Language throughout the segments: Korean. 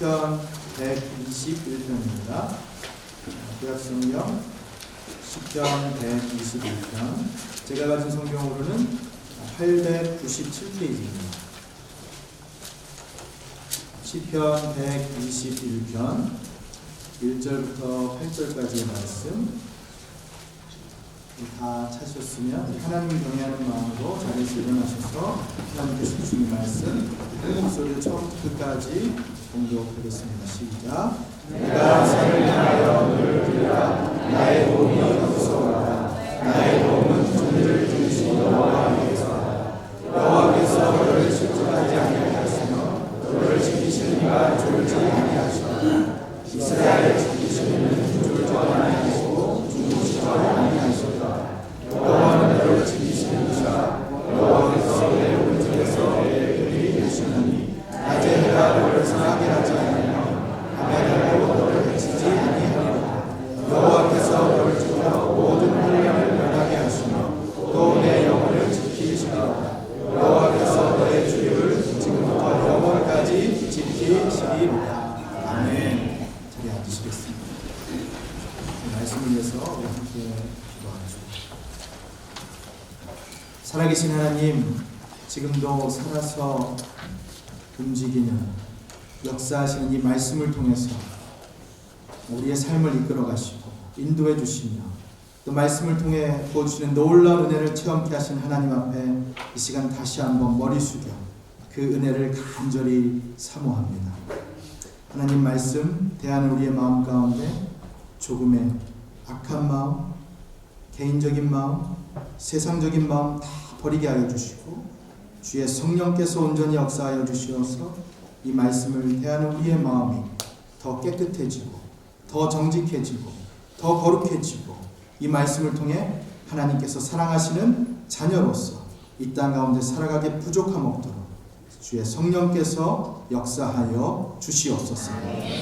시편 121편입니다. 구약성경 시편 121편, 제가 가진 성경으로는 897페이지입니다. 시편 121편 1절부터 8절까지의 말씀 다 찾으셨으면 하나님 경외하는 마음으로 자리에서 일어나셔서 하나님께서 주신 말씀 큰 목소리로 처음부터 끝까지 공독하겠습니다. 시작. 내가 산을 향하여 너를 부르라. 나의 도움이 어디서오라. 나의 도움은 주를 주신 여호와께서라. 여호와께서 너를 실족하지 아니하시며 너를 지키시는 이가 졸지 아니하시며 이스라엘을 지키시는 이는 졸지 아니하시고 주무시지 아니하시도다. 여호와는 너를 지키시는 이가 여호와께서 내 오른쪽에서 내 곁에 계시나니 낮에 해가 너를 상하게 하지 아니하며 밤에 달도 너를 해치지 아니하리라. 여호와께서 너를 지켜 모든 혼란을 면하게 하시며 또 내 영혼을 지키시리라. 여호와께서 너의 주류를 지금부터 영원까지 지키시리로다. 아멘. 자리에 앉으시겠습니다. 말씀을 위해서 우리 함께 기도하죠. 살아계신 하나님, 지금도 살아서 움직이는 역사하시는 이 말씀을 통해서 우리의 삶을 이끌어 가시고 인도해 주시며 또 말씀을 통해 부어주시는 놀라운 은혜를 체험케 하신 하나님 앞에 이 시간 다시 한번 머리 숙여 그 은혜를 간절히 사모합니다. 하나님 말씀 대하는 우리의 마음 가운데 조금의 악한 마음, 개인적인 마음, 세상적인 마음 다 버리게 하여 주시고 주의 성령께서 온전히 역사하여 주시어서 이 말씀을 대하는 우리의 마음이 더 깨끗해지고 더 정직해지고 더 거룩해지고 이 말씀을 통해 하나님께서 사랑하시는 자녀로서 이 땅 가운데 살아가기 부족함 없도록 주의 성령께서 역사하여 주시옵소서.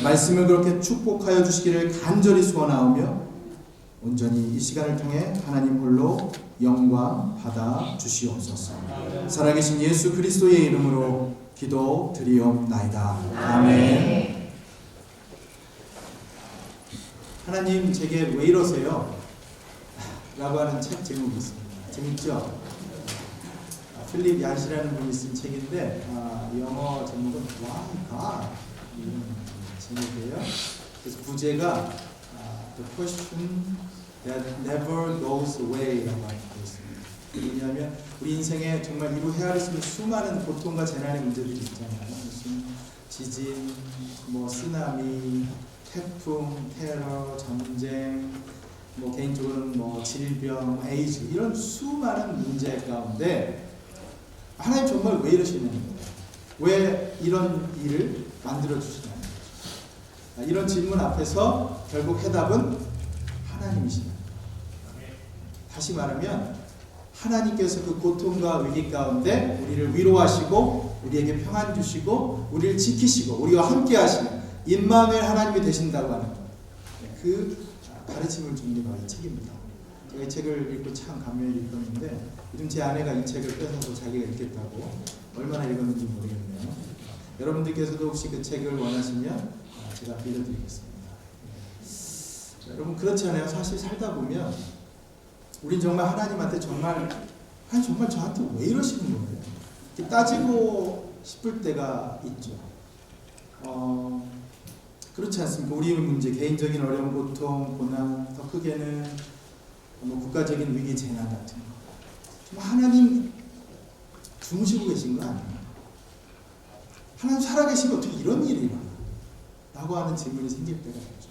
말씀을 그렇게 축복하여 주시기를 간절히 소원하오며 온전히 이 시간을 통해 하나님 홀로 영광 받아 주시옵소서. 살아계신 예수 그리스도의 이름으로 기도 드리옵나이다. 아멘. 하나님 제게 왜 이러세요? 라고 하는 책 제목이 있습니다. 재밌죠? 필립 야시라는 분이 쓴 책인데 영어 제목은 Why God? 이런 제목이에요. 그래서 부제가 The Question That Never Goes Away라고 하는 게 있습니다. 왜냐하면 우리 인생에 정말 이루 헤아릴 수 있는 수많은 고통과 재난의 문제들이 있잖아요. 무슨 지진, 쓰나미, 태풍, 테러, 전쟁, 개인적으로는 질병, 에이즈 이런 수많은 문제 가운데 하나님 정말 왜 이러시냐는 거예요. 왜 이런 일을 만들어 주시냐는 거죠. 이런 질문 앞에서 결국 해답은 하나님이시다. 다시 말하면 하나님께서 그 고통과 위기 가운데 우리를 위로하시고 우리에게 평안 주시고 우리를 지키시고 우리와 함께 하시는 임마누엘 하나님이 되신다고 하는 그 가르침을 주는 게 바로 이 책입니다. 제가 이 책을 읽고 참 감명을 읽었는데 요즘 제 아내가 이 책을 뺏어서 자기가 읽겠다고 얼마나 읽었는지 모르겠네요. 여러분들께서도 혹시 그 책을 원하시면 제가 빌려드리겠습니다. 여러분 그렇지 않아요? 사실 살다 보면 우린 정말 하나님한테 정말 저한테 왜 이러시는 거예요? 이렇게 따지고 싶을 때가 있죠. 그렇지 않습니까? 우리의 문제, 개인적인 어려움, 고통, 고난, 더 크게는 국가적인 위기, 재난 같은 거. 정말 하나님 주무시고 계신 거 아니에요? 하나님 살아계시면 어떻게 이런 일이 일어나? 라고 하는 질문이 생길 때가 있죠.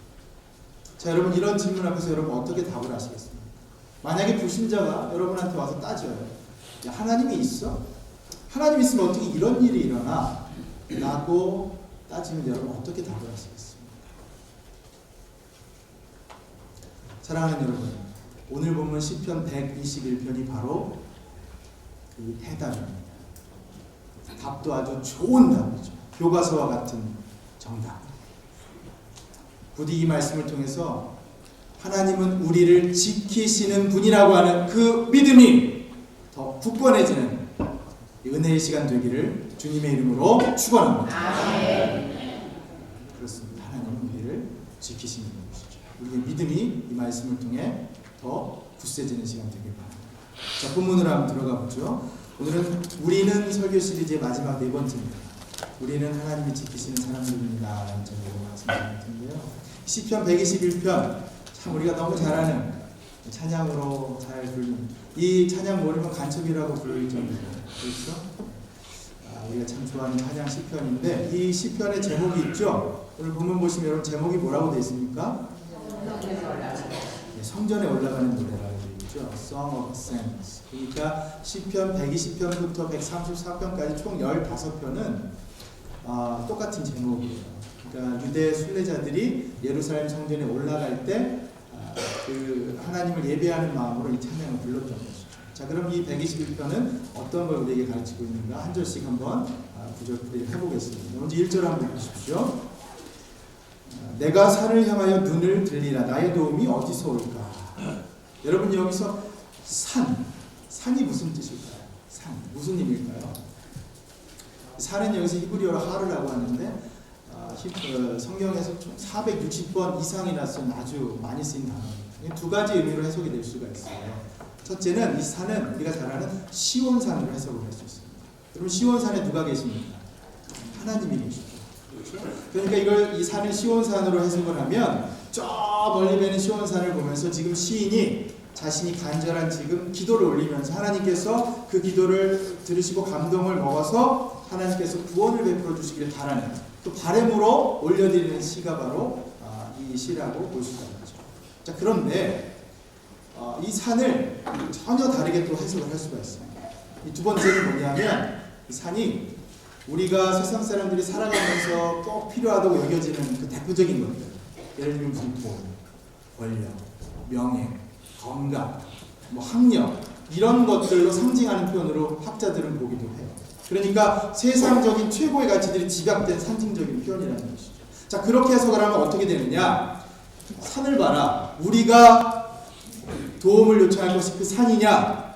자, 여러분 이런 질문 앞에서 여러분 어떻게 답을 하시겠습니까? 만약에 불신자가 여러분한테 와서 따져요. 야, 하나님이 있어? 하나님 있으면 어떻게 이런 일이 일어나? 라고 따지면 여러분 어떻게 답을 하시겠습니까? 사랑하는 여러분, 오늘 보면 시편 121편이 바로 그 해답입니다. 답도 아주 좋은 답이죠. 교과서와 같은 정답. 부디 이 말씀을 통해서 하나님은 우리를 지키시는 분이라고 하는 그 믿음이 더 굳건해지는 은혜의 시간 되기를 주님의 이름으로 축원합니다. 지키시는 것이죠. 우리의 믿음이 이 말씀을 통해 더 굳세지는 시간 되길 바랍니다. 자, 본문으로 한번 들어가 보죠. 오늘은 우리는 설교 시리즈의 마지막 네 번째입니다. 우리는 하나님이 지키시는 사람들입니다 라는 제목으로 말씀드릴 텐데요. 시편 121편, 참 우리가 너무 잘 아는 찬양으로 잘 부르는, 이 찬양 모르면 간첩이라고 부를 정도로, 그렇죠? 우리가 참 좋아하는 찬양 시편인데, 이 시편의 제목이 있죠. 오늘 본문 보시면 여러분 제목이 뭐라고 되어 있습니까? 성전에 올라가는 노래라고 되어 있죠. Song of Ascents. 그러니까 시편 120편부터 134편까지 총 15편은 똑같은 제목이에요. 그러니까 유대 순례자들이 예루살렘 성전에 올라갈 때 그 하나님을 예배하는 마음으로 이 찬양을 불렀던 것이죠. 자, 그럼 이 121편은 어떤 걸 우리에게 가르치고 있는가 한 절씩 한번 구절 풀이를 해보겠습니다. 먼저 1절 한번 보십시오. 내가 산을 향하여 눈을 들리라. 나의 도움이 어디서 올까? 여러분 여기서 산이 무슨 뜻일까요? 산 무슨 의미일까요? 산은 여기서 히브리어로 하르라고 하는데 성경에서 총 460번 이상이나 쓴 아주 많이 쓰인 단어입니다. 두 가지 의미로 해석이 될 수가 있어요. 첫째는 이 산은 우리가 잘 아는 시온산으로 해석을 할 수 있습니다. 여러분 시온산에 누가 계십니까? 하나님이 계시죠. 그러니까 이 산을 시온산으로 해석을 하면 저 멀리 배는 시온산을 보면서 지금 시인이 자신이 간절한 지금 기도를 올리면서 하나님께서 그 기도를 들으시고 감동을 먹어서 하나님께서 구원을 베풀어 주시기를 바라는 또 바람으로 올려드리는 시가 바로 이 시라고 볼 수가 있죠. 자, 그런데 이 산을 전혀 다르게 또 해석을 할 수가 있습니다. 이 두 번째는 뭐냐면 이 산이 우리가 세상 사람들이 살아가면서 꼭 필요하다고 여겨지는 그 대표적인 것들, 예를 들면 무슨 돈, 권력, 명예, 건강, 학력 이런 것들로 상징하는 표현으로 학자들은 보기도 해요. 그러니까 세상적인 최고의 가치들이 집약된 상징적인 표현이라는 것이죠. 자, 그렇게 해석을 하면 어떻게 되느냐? 산을 봐라. 우리가 도움을 요청할 것이 그 산이냐?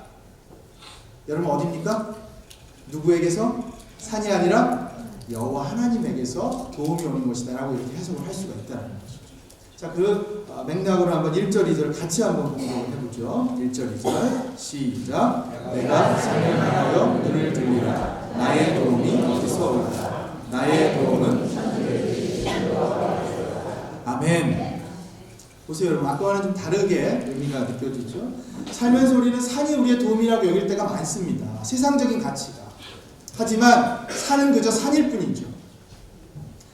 여러분 어디입니까? 누구에게서? 산이 아니라 여호와 하나님에게서 도움이 오는 것이다 라고 이렇게 해석을 할 수가 있다는 것이죠. 자, 그 맥락으로 한번 1절, 2절 같이 한번 공부를 해보죠. 1절, 2절 시작. 내가 산을 향하여 눈을 들리라. 나의 도움이 어디서 올까? 나의 도움은 아멘. 보세요 여러분, 아까와는 좀 다르게 의미가 느껴지죠. 살면서 우리는 산이 우리의 도움이라고 여길 때가 많습니다. 세상적인 가치가. 하지만 산은 그저 산일 뿐이죠.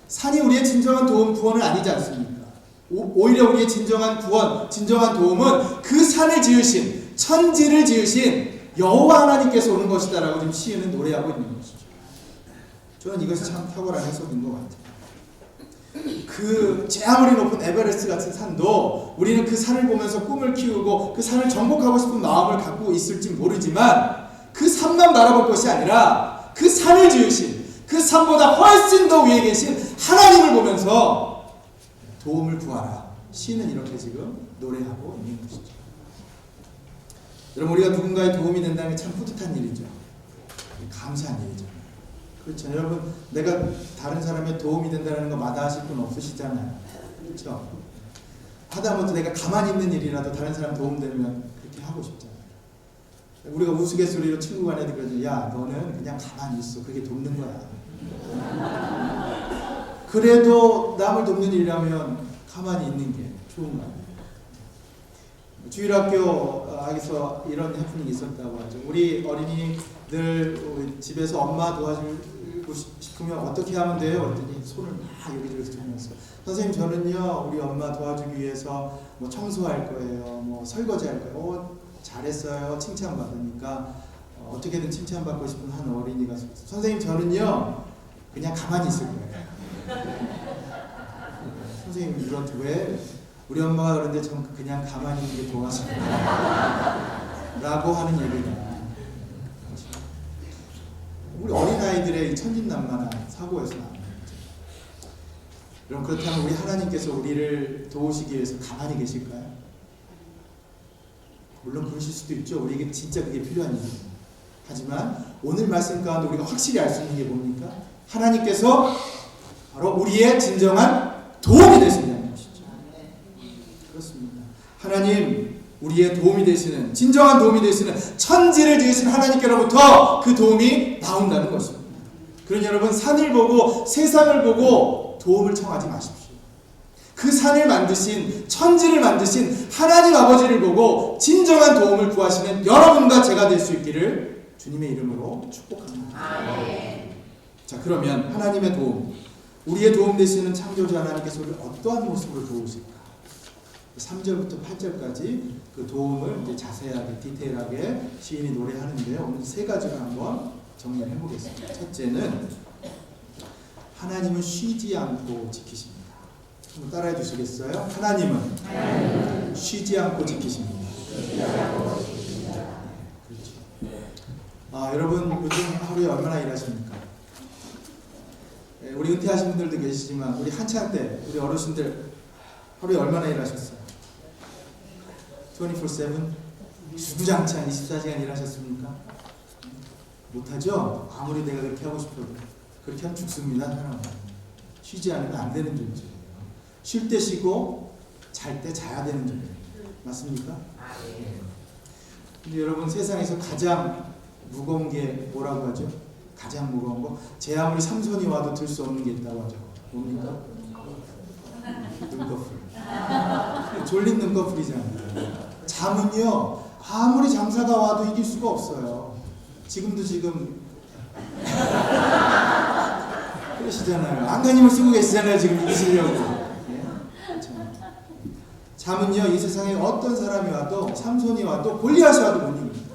산이 우리의 진정한 구원은 아니지 않습니까? 오히려 우리의 진정한 구원, 진정한 도움은 그 산을 지으신, 천지를 지으신 여호와 하나님께서 오는 것이다 라고 지금 시인은 노래하고 있는 것이죠. 저는 이것이 참 탁월한 해석인 것 같아요. 제 아무리 높은 에베레스트 같은 산도 우리는 그 산을 보면서 꿈을 키우고 그 산을 정복하고 싶은 마음을 갖고 있을지 모르지만 그 산만 바라볼 것이 아니라 그 산을 지으신, 그 산보다 훨씬 더 위에 계신 하나님을 보면서 도움을 구하라. 시인은 이렇게 지금 노래하고 있는 것이죠. 여러분, 우리가 누군가의 도움이 된다는 게 참 뿌듯한 일이죠. 감사한 일이죠. 그렇죠. 여러분, 내가 다른 사람의 도움이 된다는 거 마다하실 분 없으시잖아요. 그렇죠. 하다못해 내가 가만히 있는 일이라도 다른 사람 도움되면 그렇게 하고 싶잖아요. 우리가 우스갯소리로 친구 간에도 그러죠. 야, 너는 그냥 가만히 있어. 그게 돕는 거야. 그래도 남을 돕는 일이라면 가만히 있는 게 좋은 거 아니에요. 주일학교에서 이런 해프닝이 있었다고 하죠. 우리 어린이들 집에서 엄마 도와주고 싶으면 어떻게 하면 돼요? 그랬더니 손을 막 여기저기 들면서 선생님 저는요 우리 엄마 도와주기 위해서 뭐 청소할 거예요, 뭐 설거지 할 거예요. 잘했어요. 칭찬받으니까 어떻게든 칭찬받고 싶은 한 어린이가 선생님 저는요 그냥 가만히 있을 거예요. 선생님 이런 왜 우리 엄마가 그런데 전 그냥 가만히 있는 게 좋아서 라고 하는 얘기가 우리 어린아이들의 이 천진난만한 사고에서 나옵니다. 여러분, 그렇다면 우리 하나님께서 우리를 도우시기 위해서 가만히 계실까요? 물론 그러실 수도 있죠. 우리에게 진짜 그게 필요한 일입니다. 하지만 오늘 말씀 가운데 우리가 확실히 알 수 있는 게 뭡니까? 하나님께서 바로 우리의 진정한 도움이 되신다는 것이죠. 하나님, 우리의 도움이 되시는, 진정한 도움이 되시는 천지를 지으신 하나님께로부터 그 도움이 나온다는 것입니다. 그러니 여러분, 산을 보고 세상을 보고 도움을 청하지 마십시오. 그 산을 만드신, 천지를 만드신 하나님 아버지를 보고 진정한 도움을 구하시는 여러분과 제가 될 수 있기를 주님의 이름으로 축복합니다. 자, 그러면 하나님의 도움, 우리의 도움 되시는 창조자 하나님께서 우리를 어떠한 모습으로 도우실까? 3절부터 8절까지 그 도움을 이제 자세하게, 디테일하게 시인이 노래하는데요. 오늘 세 가지를 한번 정리해 보겠습니다. 첫째는 하나님은 쉬지 않고 지키십니다. 한번 따라해 주시겠어요? 하나님은 쉬지 않고 지키십니다. 그렇죠. 여러분 요즘 하루에 얼마나 일하십니까? 우리 은퇴하신 분들도 계시지만 우리 한창 때 우리 어르신들 하루에 얼마나 일하셨어요? 24/7? 주구장창 24시간 일하셨습니까? 못하죠? 아무리 내가 그렇게 하고 싶어도. 그렇게 하면 죽습니다. 사람은. 쉬지 않으면 안 되는 존재예요. 쉴 때 쉬고 잘 때 자야 되는 존재예요. 맞습니까? 근데 여러분, 세상에서 가장 무거운 게 뭐라고 하죠? 가장 무거운 거? 제 아무리 삼손이 와도 들 수 없는 게 있다고 하죠. 뭡니까? 눈꺼풀. 졸린 눈꺼풀이잖아요. 잠은요, 아무리 장사가 와도 이길 수가 없어요. 지금도 그러시잖아요. 안간힘을 쓰고 계시잖아요. 지금 이기시려고. 예? 잠은요, 이 세상에 어떤 사람이 와도, 삼손이 와도, 골리앗이 와도 못 이깁니다.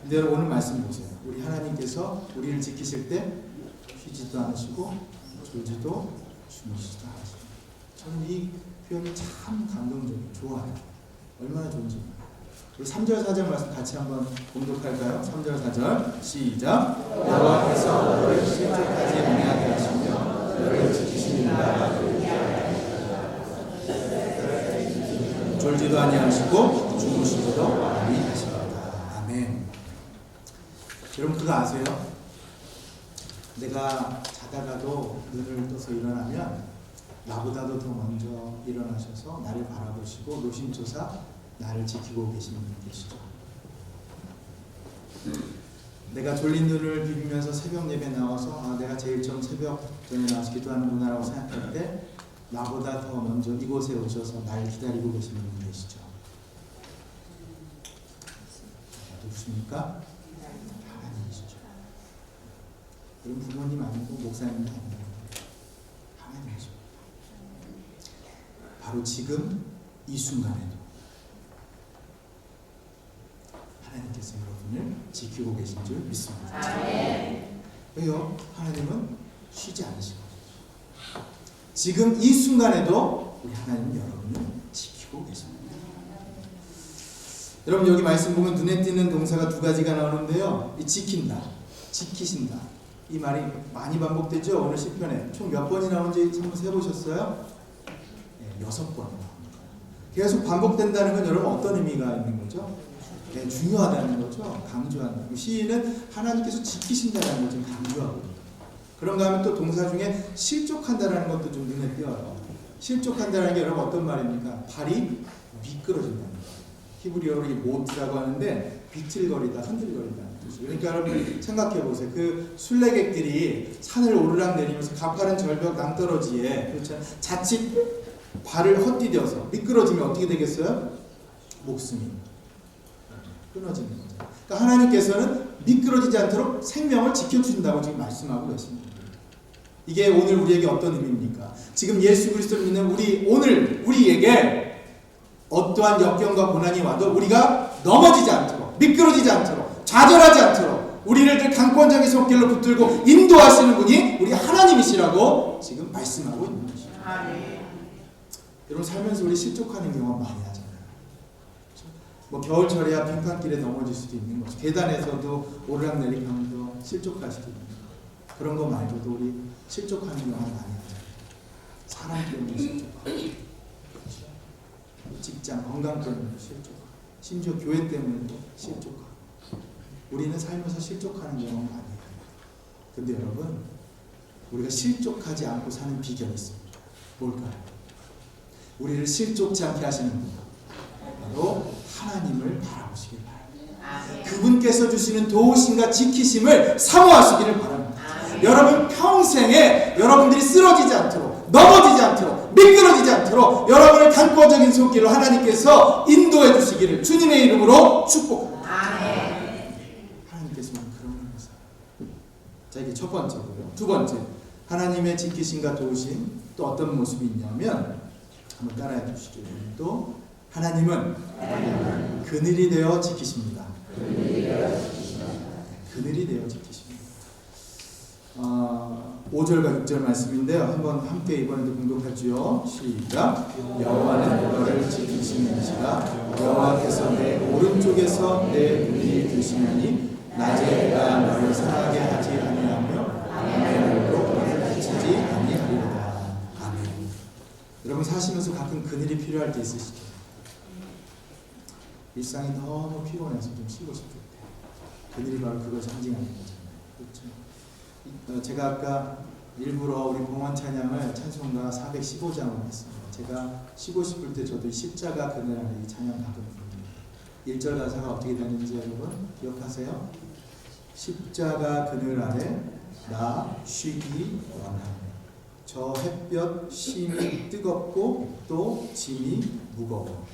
근데 오늘 말씀 보세요. 우리 하나님께서 우리를 지키실 때 쉬지도 않으시고 졸지도 주무시지도 않으시고. 저는 이 표현이 참 감동적이에요. 좋아요. 얼마나 좋은지. 우리 3절 4절 말씀 같이 한번 공독할까요? 3절 4절 시작. 여호와께서 너를 실족하지 아니하게 하시며 너를 지키시느니라. 졸지도 아니하시고 주무시지도 아니하십니다. 아멘. 여러분, 그거 아세요? 내가 자다가도 눈을 떠서 일어나면 나보다도 더 먼저 일어나셔서 나를 바라보시고 노심초사 나를 지키고 계시는 분 계시죠. 내가 졸린 눈을 비비면서 새벽 예배 나와서 내가 제일 처음 새벽 전에 나와서 기도하는구나라고 생각할 때 나보다 더 먼저 이곳에 오셔서 날 기다리고 계시는 분 계시죠. 누구십니까? 하나님이시죠. 그럼 부모님 아니고 목사님 아니고 하나님이죠. 바로 지금 이 순간에도 하나님께서 여러분을 지키고 계신 줄 믿습니다. 왜요? 하나님은 쉬지 않으시거든요. 지금 이 순간에도 우리 하나님은 여러분을 지키고 계십니다. 여러분, 여기 말씀 보면 눈에 띄는 동사가 두 가지가 나오는데요. 이 지킨다, 지키신다. 이 말이 많이 반복되죠. 오늘 시편에 총 몇 번이 나오는지 한번 세보셨어요? 6번. 계속 반복된다는 건 여러분 어떤 의미가 있는 거죠? 네, 중요하다는 거죠. 강조한다. 시인은 하나님께서 지키신다는 걸 좀 강조하고 있어요. 그런가 하면 또 동사 중에 실족한다는 것도 좀 눈에 띄어요. 실족한다는 게 여러분 어떤 말입니까? 발이 미끄러진다는 거예요. 히브리어로 이게 모트라고 하는데 비틀거리다, 흔들거리다. 그러니까 여러분 생각해 보세요. 그 순례객들이 산을 오르락 내리면서 가파른 절벽 낭떠러지에 그렇죠? 자칫 발을 헛디뎌서 미끄러지면 어떻게 되겠어요? 목숨이 끊어지는 거죠. 그러니까 하나님께서는 미끄러지지 않도록 생명을 지켜주신다고 지금 말씀하고 계십니다. 이게 오늘 우리에게 어떤 의미입니까? 지금 예수 그리스도를 믿는 우리에게 어떠한 역경과 고난이 와도 우리가 넘어지지 않도록, 미끄러지지 않도록, 좌절하지 않도록 우리를 늘 강권적인 손길로 붙들고 인도하시는 분이 우리 하나님이시라고 지금 말씀하고 있는 것이죠. 여러분, 살면서 우리 실족하는 경험 많이 하잖아요. 뭐 겨울철에야 빙판길에 넘어질 수도 있는 거죠. 계단에서도 오르락내리하면서 실족할 수도 있는 거죠. 그런 거 말고도 우리 실족하는 경험 많이 하잖아요. 사람 때문에 실족하고, 직장, 건강 때문에 실족하고, 심지어 교회 때문에도 실족하고. 우리는 살면서 실족하는 경험 많이 해요. 근데 여러분, 우리가 실족하지 않고 사는 비결이 있습니다. 뭘까요? 우리를 실족치 않게 하시는 분, 바로 하나님을 바라보시길 바랍니다. 그분께서 주시는 도우심과 지키심을 사모하시기를 바랍니다. 여러분 평생에 여러분들이 쓰러지지 않도록, 넘어지지 않도록, 미끄러지지 않도록 여러분을 단권적인 손길로 하나님께서 인도해 주시기를 주님의 이름으로 축복합니다. 하나님께서는 그런 분이세요. 자, 이게 첫 번째고요. 두 번째, 하나님의 지키심과 도우심 또 어떤 모습이 있냐면 한번 따라해 주시죠. 또 하나님은 그늘이 되어 지키십니다. 그늘이 되어 지키십니다. 5절과 6절 말씀인데요. 한번 함께 이번에도 공독하죠. 시작. 여호와는 너를 지키시는지라. 여호와께서 내 오른쪽에서 내 그늘이 되시나니 낮에 내가 너를 상하게 하지 아니하며 내 눈으로 너를 다치지 아니하리로다. 아멘. 여러분 사시면서 가끔 그늘이 필요할 때 있으시죠? 일상이 너무 피곤해서 좀 쉬고 싶을 때 그늘이 바로 그걸 상징하는 거잖아요. 그렇죠? 제가 아까 일부러 우리 봉헌 찬양을 찬송가 415장으로 했습니다. 제가 쉬고 싶을 때 저도 십자가 그늘 아래 이 찬양 가끔 부릅니다. 1절 가사가 어떻게 되는지 여러분 기억하세요? 십자가 그늘 아래 나 쉬기 원하네. 저 햇볕 심이 뜨겁고 또 짐이 무거워.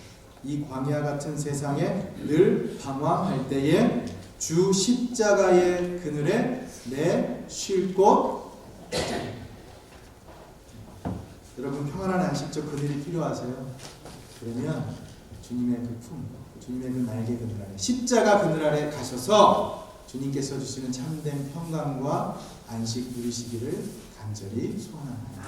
이 광야 같은 세상에 늘 방황할 때에 주 십자가의 그늘에 내 쉴 곳. 여러분 평안한 안식처 그늘이 필요하세요? 그러면 주님의 그 품, 주님의 그 날개 그늘 아래, 십자가 그늘 아래 가셔서 주님께서 주시는 참된 평강과 안식 누리시기를 간절히 소원합니다.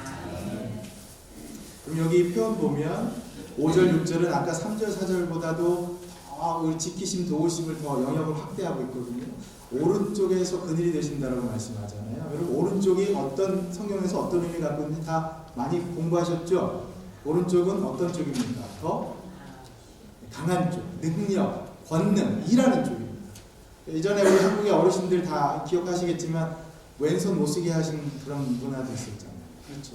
그럼 여기 표현 보면 5절, 6절은 아까 3절, 4절보다도 더 지키심, 도우심을 더 영역을 확대하고 있거든요. 오른쪽에서 그늘이 되신다라고 말씀하잖아요. 여러분 오른쪽이 어떤 성경에서 어떤 의미 갖고 있는지 다 많이 공부하셨죠? 오른쪽은 어떤 쪽입니까? 더 강한 쪽, 능력, 권능, 일하는 쪽입니다. 예전에 우리 한국의 어르신들 다 기억하시겠지만 왼손 못 쓰게 하신 그런 문화도 있었잖아요. 그렇죠?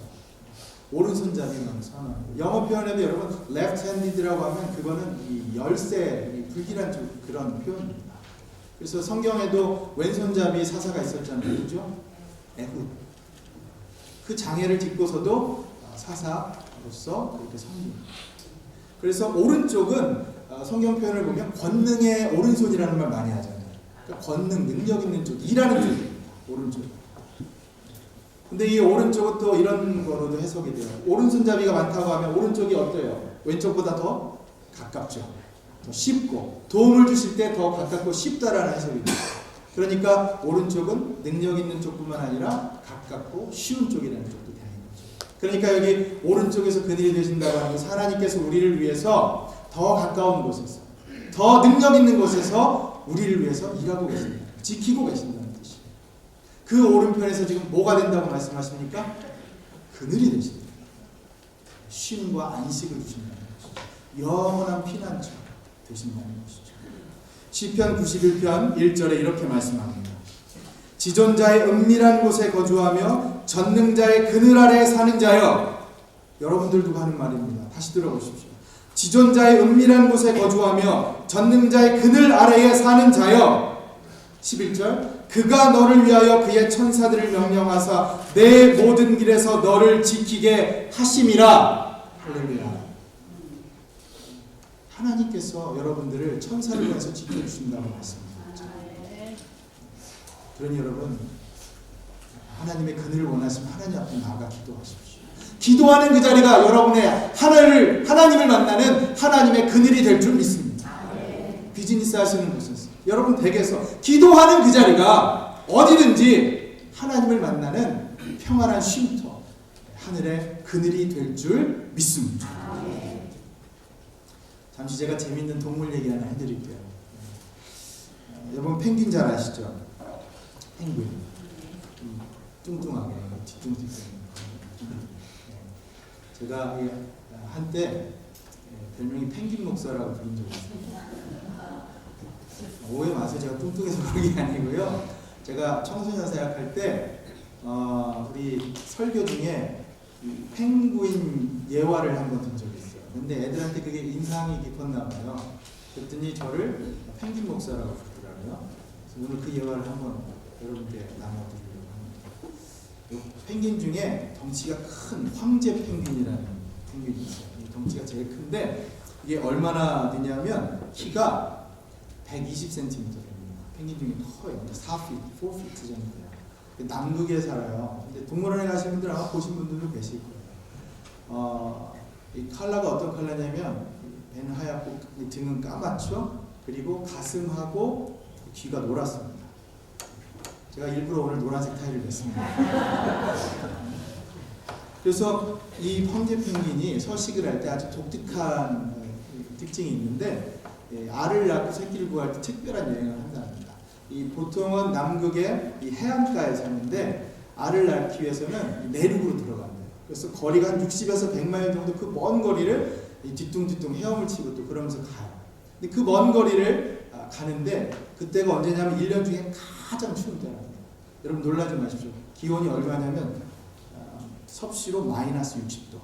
오른손잡이만 선호하고 영어 표현에도 여러분 left-handed라고 하면 그거는 이 열쇠, 이 불길한 쪽 그런 표현입니다. 그래서 성경에도 왼손잡이 사사가 있었잖아요. 그죠? 에훗. 그 장애를 딛고서도 사사로서 그렇게 섬깁니다. 그래서 오른쪽은 성경 표현을 보면 권능의 오른손이라는 말 많이 하잖아요. 그러니까 권능, 능력 있는 쪽, 일하는 쪽입니다. 오른쪽. 근데 이 오른쪽은 또 이런 거로도 해석이 돼요. 오른손잡이가 많다고 하면 오른쪽이 어때요? 왼쪽보다 더 가깝죠. 더 쉽고 도움을 주실 때 더 가깝고 쉽다라는 해석이 돼요. 그러니까 오른쪽은 능력 있는 쪽뿐만 아니라 가깝고 쉬운 쪽이라는 쪽도 되는 거죠. 그러니까 여기 오른쪽에서 그늘이 되신다고 하는 것은 하나님께서 우리를 위해서 더 가까운 곳에서 더 능력 있는 곳에서 우리를 위해서 일하고 계신다. 지키고 계신다는 뜻이에요. 그 오른편에서 지금 뭐가 된다고 말씀하십니까? 그늘이 되신다. 쉼과 안식을 주신다는 것이죠. 영원한 피난처 되신다는 것이죠. 시편 91편 1절에 이렇게 말씀합니다. 지존자의 은밀한 곳에 거주하며 전능자의 그늘 아래에 사는 자여. 여러분들도 하는 말입니다. 다시 들어보십시오. 지존자의 은밀한 곳에 거주하며 전능자의 그늘 아래에 사는 자여. 11절 그가 너를 위하여 그의 천사들을 명령하사 내 모든 길에서 너를 지키게 하심이라. 할렐루야. 하나님께서 여러분들을 천사를 통해서 지켜주신다고 말씀드렸죠. 그러니 여러분 하나님의 그늘을 원하시면 하나님 앞에 나아가 기도하십시오. 기도하는 그 자리가 여러분의 하나님을 만나는 하나님의 그늘이 될 줄 믿습니다. 비즈니스 하시는 곳에서 여러분 댁에서 기도하는 그 자리가 어디든지 하나님을 만나는 평안한 쉼터, 하늘의 그늘이 될 줄 믿습니다. 잠시 제가 재밌는 동물 얘기 하나 해드릴게요. 여러분 펭귄 잘 아시죠? 펭귄 뚱뚱하게 뒤뚱뒤뚱. 제가 한때 별명이 펭귄 목사라고 부른 적이 있어요. 오해 마세요. 제가 뚱뚱해서 그런 게 아니고요. 제가 청소년 사역할 때 우리 설교 중에 펭귄 예화를 한번 든 적이 있어요. 근데 애들한테 그게 인상이 깊었나 봐요. 그랬더니 저를 펭귄 목사라고 부르더라고요. 그래서 오늘 그 예화를 한번 여러분께 나눠드리려고 합니다. 펭귄 중에 덩치가 큰 황제 펭귄이라는 펭귄이 있어요. 이 덩치가 제일 큰데 이게 얼마나 되냐면 키가 120cm 됩니다. 펭귄 중에 커요. 4feet 정도예요. 남극에 살아요. 근데 동물원에 가신 분들 아마 보신 분들도 계실 거예요. 이 컬러가 어떤 컬러냐면 배는 하얗고 등은 까맣죠. 그리고 가슴하고 귀가 노랗습니다. 제가 일부러 오늘 노란색 타일을 냈습니다. 그래서 이 황제 펭귄이 서식을 할 때 아주 독특한 특징이 있는데 알을 낳고 새끼를 구할 때 특별한 여행을 한답니다. 이 보통은 남극의 이 해안가에 사는데 알을 낳기 위해서는 내륙으로 들어갑니다. 그래서 거리가 한 60에서 100마일 정도 그 먼 거리를 뒤뚱뒤뚱 헤엄을 치고 또 그러면서 가요. 근데 그 먼 거리를 가는데 그때가 언제냐면 1년 중에 가장 추운 때랍니다. 여러분 놀라지 마십시오. 기온이 얼마냐면 섭씨로 마이너스 60도,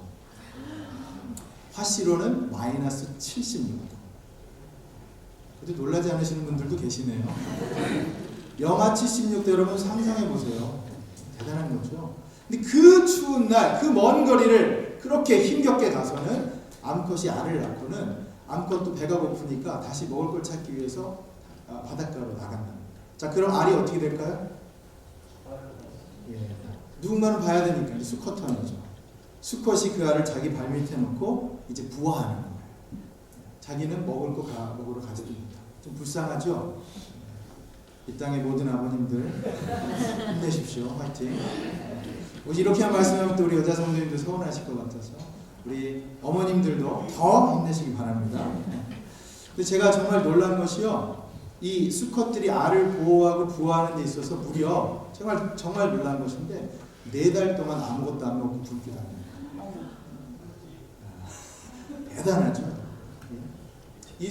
화씨로는 마이너스 76도. 근데 놀라지 않으시는 분들도 계시네요. 영하 76도 여러분 상상해 보세요. 대단한 거죠. 근데 그 추운 날, 그 먼 거리를 그렇게 힘겹게 가서는 암컷이 알을 낳고는 암컷도 배가 고프니까 다시 먹을 걸 찾기 위해서 바닷가로 나간다. 자, 그럼 알이 어떻게 될까요? 누군가는 봐야 되니까 수컷턴이죠. 수컷이 그 알을 자기 발 밑에 놓고 이제 부화하는 거예요. 자기는 먹을 거 먹으러 가게 됩니다. 좀 불쌍하죠? 이 땅의 모든 아버님들 힘내십시오. 화이팅. 이렇게 말씀하면 또 우리 여자 성도님들 서운하실 것 같아서 우리 어머님들도 더 힘내시기 바랍니다. 근데 제가 정말 놀란 것이요, 이 수컷들이 알을 보호하고 부화하는 데 있어서 무려 정말 놀란 것인데 4달 동안 아무것도 안 먹고 굶기도 합니다. 대단하죠. 이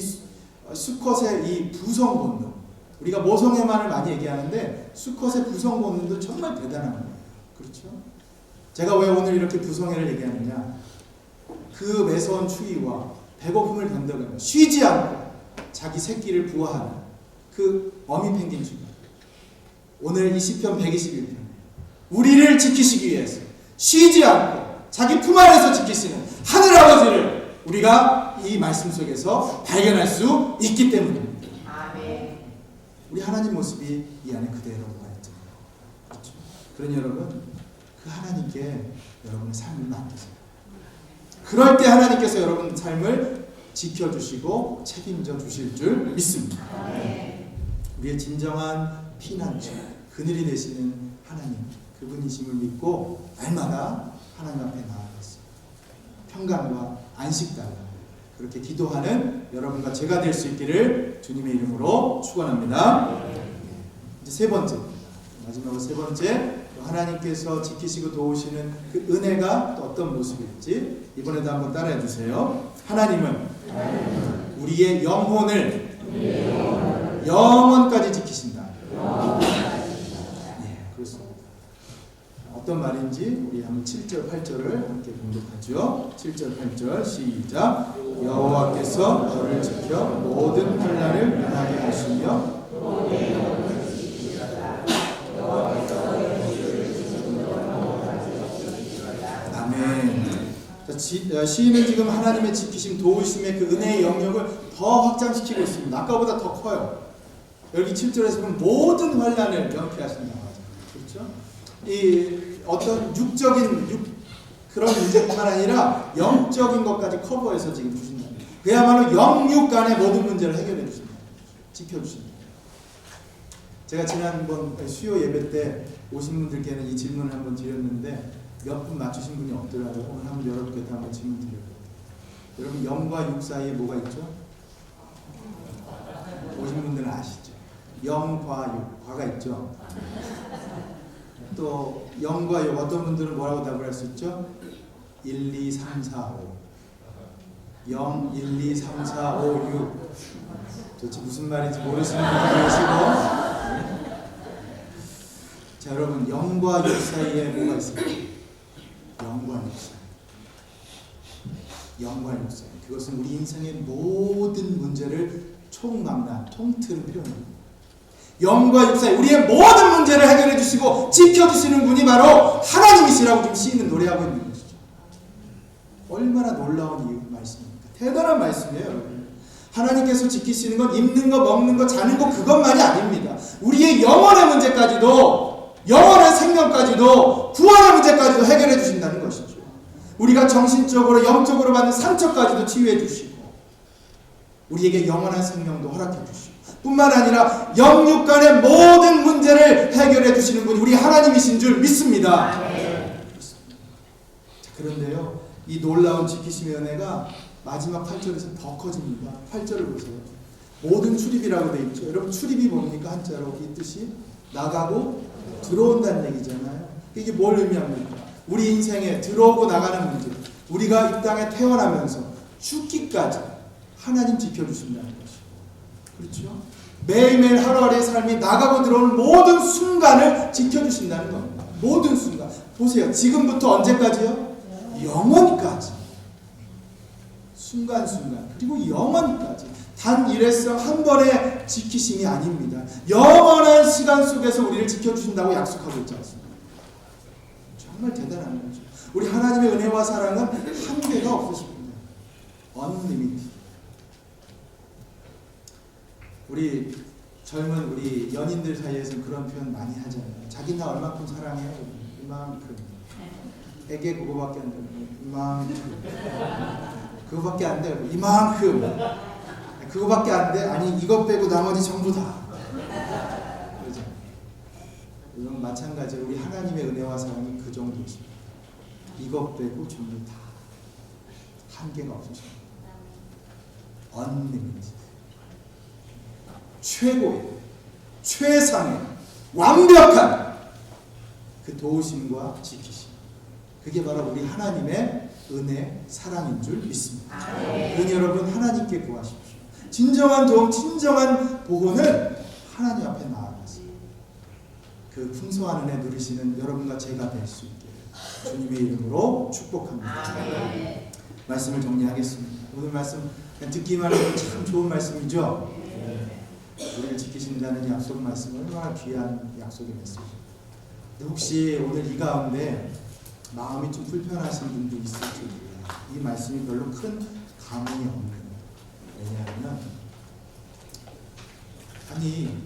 수컷의 이 부성 본능, 우리가 모성애만을 많이 얘기하는데 수컷의 부성 본능도 정말 대단한 거예요. 그렇죠? 제가 왜 오늘 이렇게 부성애를 얘기하느냐, 그 매서운 추위와 배고픔을 견뎌가며 쉬지 않고 자기 새끼를 부화하는 그 어미 펭귄 중에 오늘 이 시편 121편 우리를 지키시기 위해서 쉬지 않고 자기 품 안에서 지키시는 하늘아버지를 우리가 이 말씀 속에서 발견할 수 있기 때문입니다. 아멘. 우리 하나님 모습이 이 안에 그대로 와있죠. 그렇죠? 그런 여러분, 그 하나님께 여러분의 삶을 맡기세요. 그럴 때 하나님께서 여러분 삶을 지켜주시고 책임져 주실 줄 믿습니다. 아멘. 우리의 진정한 피난처, 그늘이 되시는 하나님, 그분이심을 믿고 날마다 하나님 앞에 나아가서 평강과 안식 달라 그렇게 기도하는 여러분과 제가 될 수 있기를 주님의 이름으로 축원합니다. 이제 세 번째, 마지막으로 세 번째, 하나님께서 지키시고 도우시는 그 은혜가 또 어떤 모습일지 이번에도 한번 따라해 주세요. 하나님은 우리의 영혼을 영원까지 지키신다. 그렇습니다. 어떤 말인지 우리 한번 7절 8절을 함께 공독하죠. 7절 8절 시작. 여호와께서 너를 지켜 모든 환난을 면하게 하시며 아멘. 시인은 지금 하나님의 지키심, 도우심의 그 은혜의 영역을 더 확장시키고 있습니다. 아까보다 더 커요. 여기 7절에서 보면 모든 환난을 면케하신다고 하죠. 그렇죠? 이 어떤 그런 문제뿐만 아니라 영적인 것까지 커버해서 지금 주신다. 그야말로 영육 간의 모든 문제를 해결해 주신다. 지켜주신다. 제가 지난번 수요 예배 때 오신 분들께는 이 질문을 한번 드렸는데 몇 분 맞추신 분이 없더라고요. 오늘 한번 여러분께 한번 질문 드려볼게요. 여러분, 영과 육 사이에 뭐가 있죠? 오신 분들은 아시죠? 영과 육, 과가 있죠? 또 영과 육, 어떤 분들은 뭐라고 답을 할 수 있죠? 1, 2, 3, 4, 5 0, 1, 2, 3, 4, 5, 6 도대체 무슨 말인지 모르시는 분들 계시고 자, 여러분, 영과 육 사이에 뭐가 있을까요? 영과 육 사이. 영과 육 사이. 그것은 우리 인생의 모든 문제를 총망라한 통틀은 표현합니다. 영과 육 사이 우리의 모든 문제를 해결해 주시고 지켜주시는 분이 바로 하나님이시라고 지금 시인은 노래하고 있는 것이죠. 얼마나 놀라운 이 말씀입니까? 대단한 말씀이에요, 여러분. 하나님께서 지키시는 건 입는 거, 먹는 거, 자는 거 그것만이 아닙니다. 우리의 영혼의 문제까지도, 영원한 생명까지도, 구원의 문제까지도 해결해 주신다는 것이죠. 우리가 정신적으로, 영적으로 받는 상처까지도 치유해 주시고 우리에게 영원한 생명도 허락해 주시고 뿐만 아니라 영육 간의 모든 문제를 해결해 주시는 분이 우리 하나님이신 줄 믿습니다. 자, 그런데요, 이 놀라운 지키심의 은혜가 마지막 8절에서 더 커집니다. 8절을 보세요. 모든 출입이라고 되어 있죠. 여러분, 출입이 뭡니까? 한자로 이 뜻이 나가고 들어온다는 얘기잖아요. 이게 뭘 의미합니까? 우리 인생에 들어오고 나가는 문제, 우리가 이 땅에 태어나면서 죽기까지 하나님 지켜주신다는 것이고, 그렇죠? 매일매일 하루하루의 삶이 나가고 들어오는 모든 순간을 지켜주신다는 겁니다. 모든 순간. 보세요. 지금부터 언제까지요? 영원까지. 순간순간. 그리고 영원까지. 단 일회성 한 번의 지키심이 아닙니다. 영원한 시간 속에서 우리를 지켜주신다고 약속하고 있지 않습니까? 정말 대단한 거죠. 우리 하나님의 은혜와 사랑은 한계가 없으십니다. Unlimited. 우리 젊은 우리 연인들 사이에서는 그런 표현 많이 하잖아요. 자기 나 얼마큼 사랑해요? 이만큼. 애게 그거밖에 안 돼요. 이만큼. 그거밖에 안 돼요. 이만큼. 그거밖에 안 돼? 아니 이것 빼고 나머지 전부 다. 그렇죠? 이건 마찬가지로 우리 하나님의 은혜와 사랑이 그 정도입니다. 이것 빼고 전부 다. 한계가 없으십니다. Unlimited. 최고의, 최상의, 완벽한 그 도우심과 지키심. 그게 바로 우리 하나님의 은혜, 사랑인 줄 믿습니다. 그러니 여러분 하나님께 구하십시오. 진정한 도움, 진정한 보호는 하나님 앞에 나아가서 그 풍성한 은혜 누리시는 여러분과 제가 될 수 있게 주님의 이름으로 축복합니다. 말씀을 정리하겠습니다. 오늘 말씀 듣기만 해도 참 좋은 말씀이죠. 우리를 지키신다는 약속 말씀 얼마나 귀한 약속의 메시지. 혹시 오늘 이 가운데 마음이 좀 불편하신 분도 있을지 이 말씀이 별로 큰 감흥이 없는. 왜냐하면 아니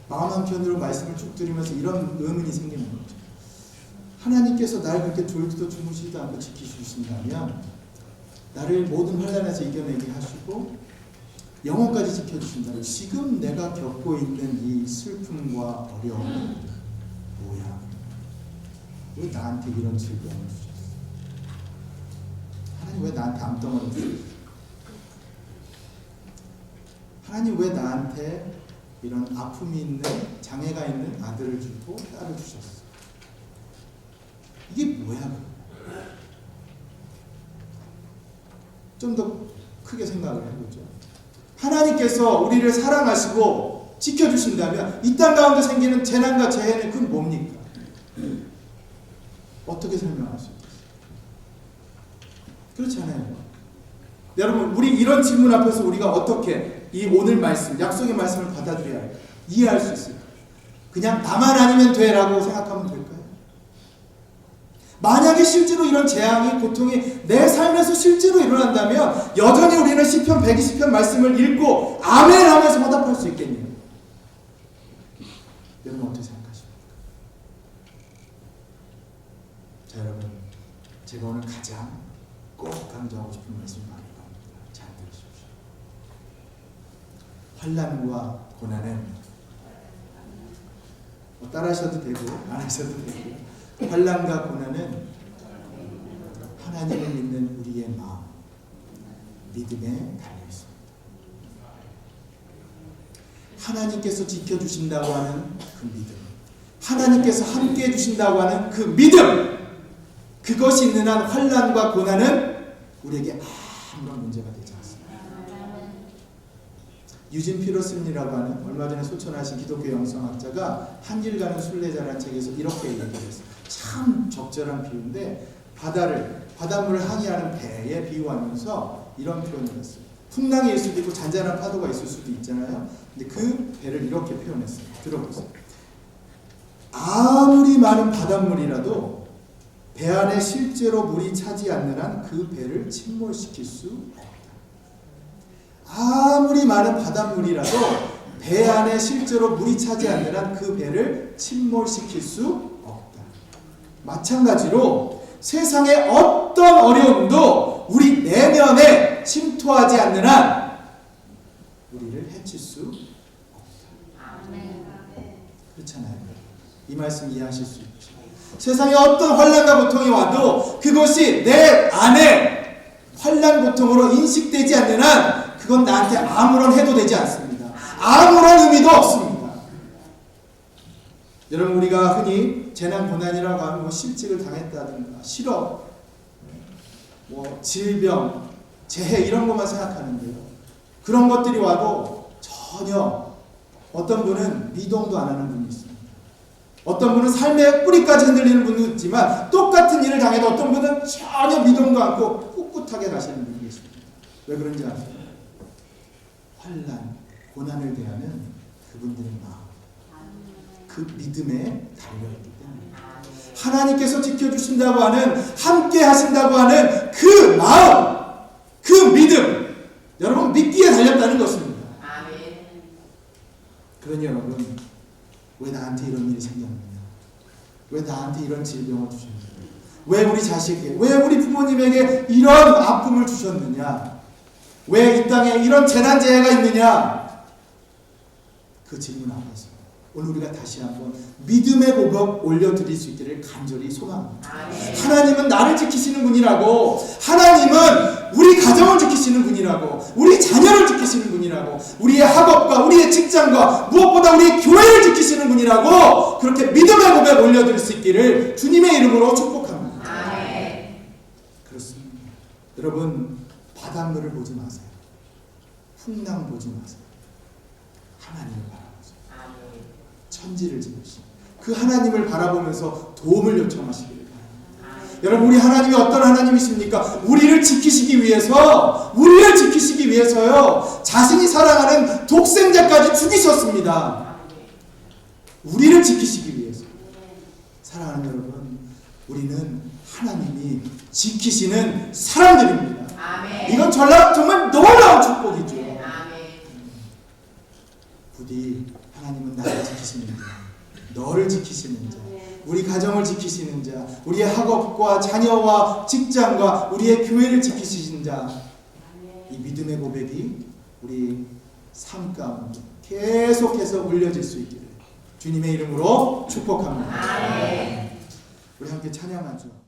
마음 한편으로 말씀을 쭉 들으면서 이런 의문이 생기는 거죠. 하나님께서 나를 그렇게 졸지도 주무시지도 않고 지키주신다면 나를 모든 환난에서 이겨내게 하시고 영혼까지 지켜주신다면 지금 내가 겪고 있는 이 슬픔과 어려움은 뭐야? 왜 나한테 이런 질병을 주셨어? 하나님 왜 나한테 암덩어리를 주셨어? 하나님 왜 나한테 이런 아픔이 있는 장애가 있는 아들을 주고 딸을 주셨어? 이게 뭐야? 좀 더 크게 생각을 해보죠. 하나님께서 우리를 사랑하시고 지켜주신다면 이 땅 가운데 생기는 재난과 재해는 그건 뭡니까? 어떻게 설명할 수 있겠어요? 그렇지 않아요? 여러분 우리 이런 질문 앞에서 우리가 어떻게 이 오늘 말씀, 약속의 말씀을 받아들여야 할까요? 이해할 수 있을까요? 그냥 나만 아니면 돼라고 생각하면 될까요? 만약에 실제로 이런 재앙이, 고통이 내 삶에서 실제로 일어난다면 여전히 우리는 시편 120편 말씀을 읽고 아멘 하면서 화답할 수 있겠네요. 여러분 어떻게 생각하십니까? 자 여러분, 제가 오늘 가장 꼭 강조하고 싶은 말씀이 많을 겁니다. 잘 들으십시오. 환난과 고난은 따라 하셔도 되고 안 하셔도 되고, 환난과 고난은 하나님을 믿는 우리의 마음, 믿음에 달려있습니다. 하나님께서 지켜주신다고 하는 그 믿음, 하나님께서 함께해 주신다고 하는 그 믿음, 그것이 있는 한 환난과 고난은 우리에게 아무런 문제가 되지 않습니다. 유진 피러슨이라고 하는 얼마 전에 소천하신 기독교 영성학자가 한길 가는 순례자라는 책에서 이렇게 얘기를 했어요. 참 적절한 비유인데, 바다를 바닷물을 항해하는 배에 비유하면서 이런 표현을 했어요. 풍랑일 수도 있고 잔잔한 파도가 있을 수도 있잖아요. 근데 그 배를 이렇게 표현했어요. 들어보세요. 아무리 많은 바닷물이라도 배 안에 실제로 물이 차지 않는 한 그 배를 침몰시킬 수 없다. 아무리 많은 바닷물이라도 배 안에 실제로 물이 차지 않는 한 그 배를 침몰시킬 수 없다. 마찬가지로 세상의 어떤 어려움도 우리 내면에 침투하지 않는 한 우리를 해칠 수 없다. 그렇잖아요. 이 말씀 이해하실 수 있죠. 세상에 어떤 환난과 고통이 와도 그것이 내 안에 환난 고통으로 인식되지 않는 한 그건 나한테 아무런 해도 되지 않습니다. 아무런 의미도 없습니다. 여러분, 우리가 흔히 재난 고난이라고 하면 뭐 실직을 당했다든가 실업, 뭐 질병, 재해 이런 것만 생각하는데요. 그런 것들이 와도 전혀 어떤 분은 미동도 안 하는 분이 있습니다. 어떤 분은 삶의 뿌리까지 흔들리는 분도 있지만 똑같은 일을 당해도 어떤 분은 전혀 미동도 않고 꿋꿋하게 가시는 분이 계십니다. 왜 그런지 아세요? 환난, 고난을 대하는 그분들의 마음, 그 믿음에 달려있기 때문에 하나님께서 지켜주신다고 하는, 함께 하신다고 하는 그 마음, 그 믿음, 여러분 믿기에 달렸다는 것입니다. 그러니 여러분, 왜 나한테 이런 일이 생겼느냐? 왜 나한테 이런 질병을 주셨느냐? 왜 우리 자식에게, 왜 우리 부모님에게 이런 아픔을 주셨느냐? 왜 이 땅에 이런 재난재해가 있느냐? 그 질문 앞에서 오늘 우리가 다시 한번 믿음의 고백 올려드릴 수 있기를 간절히 소망합니다. 하나님은 나를 지키시는 분이라고, 하나님은 우리 가정을 지키시는 분이라고, 우리 자녀를 지키시는 분이라고, 우리의 학업과 우리의 직장과 무엇보다 우리의 교회를 지키시는 분이라고, 그렇게 믿음의 고백 올려드릴 수 있기를 주님의 이름으로 축복합니다. 그렇습니다. 여러분, 바닷물을 보지 마세요. 풍랑 보지 마세요. 하나님을 바라보세요. 천지를 지으신 그 하나님을 바라보면서 도움을 요청하시기를 바랍니다. 여러분, 우리 하나님이 어떤 하나님이십니까? 우리를 지키시기 위해서요, 자신이 사랑하는 독생자까지 죽이셨습니다. 우리를 지키시기 위해서. 사랑하는 여러분, 우리는 하나님이 지키시는 사람들입니다. 이건 정말 놀라운 축복이죠. 부디 하나님은 나를 지키시는 자, 너를 지키시는 자, 우리 가정을 지키시는 자, 우리의 학업과 자녀와 직장과 우리의 교회를 지키시는 자, 이 믿음의 고백이 우리 삶 가운데 계속해서 올려질 수 있기를 주님의 이름으로 축복합니다. 우리 함께 찬양하죠.